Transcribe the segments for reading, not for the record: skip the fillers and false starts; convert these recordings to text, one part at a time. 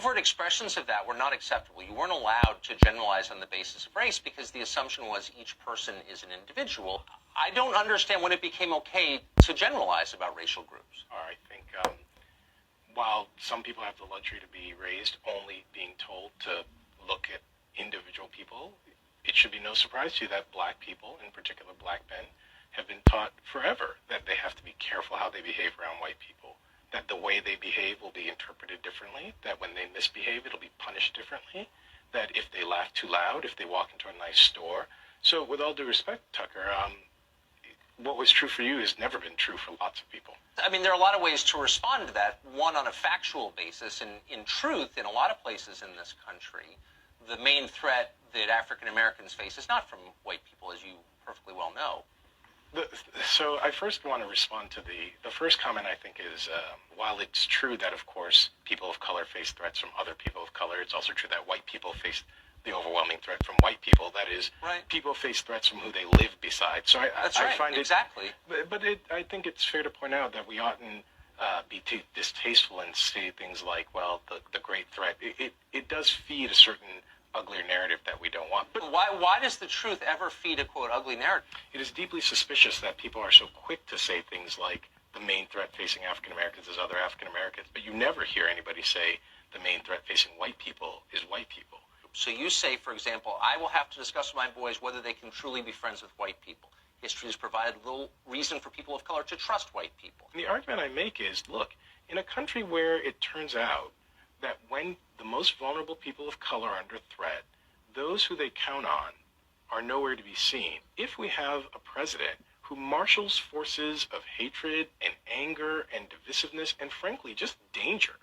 overt expressions of that were not acceptable. You weren't allowed to generalize on the basis of race because the assumption was each person is an individual. I don't understand when it became okay to generalize about racial groups. I think while some people have the luxury to be raised only being told to look at individual people, it should be no surprise to you that black people, in particular black men, have been taught forever that they have to be careful how they behave around white people, that the way they behave will be interpreted differently, that when they misbehave, it'll be punished differently, that if they laugh too loud, if they walk into a nice store. So with all due respect, Tucker, what was true for you has never been true for lots of people. I mean, there are a lot of ways to respond to that. One, on a factual basis, and in truth, in a lot of places in this country, the main threat that African Americans face is not from white people, as you perfectly well know. So I first want to respond to the first comment. I think is, while it's true that, of course, people of color face threats from other people of color, it's also true that white people face the overwhelming threat from white people. That is, right. People face threats from who they live beside. So I find exactly. But I think it's fair to point out that we oughtn't be too distasteful and say things like, well, the great threat. It does feed a certain uglier narrative that we don't want. But why does the truth ever feed a, quote, ugly narrative? It is deeply suspicious that people are so quick to say things like the main threat facing African Americans is other African Americans, but you never hear anybody say the main threat facing white people is white people. So you say, for example, I will have to discuss with my boys whether they can truly be friends with white people. History has provided little reason for people of color to trust white people. And the argument I make is, look, in a country where it turns out that when the most vulnerable people of color are under threat, those who they count on are nowhere to be seen. If we have a president who marshals forces of hatred and anger and divisiveness and, frankly, just danger,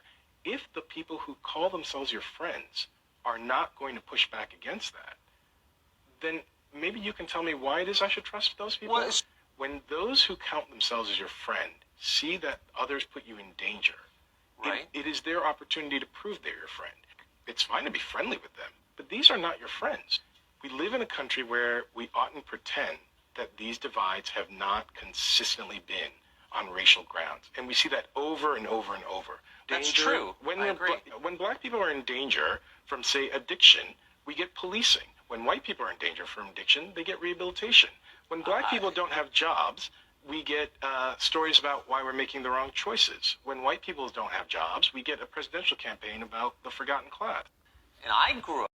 if the people who call themselves your friends are not going to push back against that, then maybe you can tell me why it is I should trust those people. When those who count themselves as your friend see that others put you in danger, right. It is their opportunity to prove they're your friend. It's fine to be friendly with them, but these are not your friends. We live in a country where we oughtn't pretend that these divides have not consistently been on racial grounds. And we see that over and over and over. That's true. I agree. When black people are in danger from, say, addiction, we get policing. When white people are in danger from addiction, they get rehabilitation. When black people don't have jobs, we get stories about why we're making the wrong choices. When white people don't have jobs, we get a presidential campaign about the forgotten class. And I grew up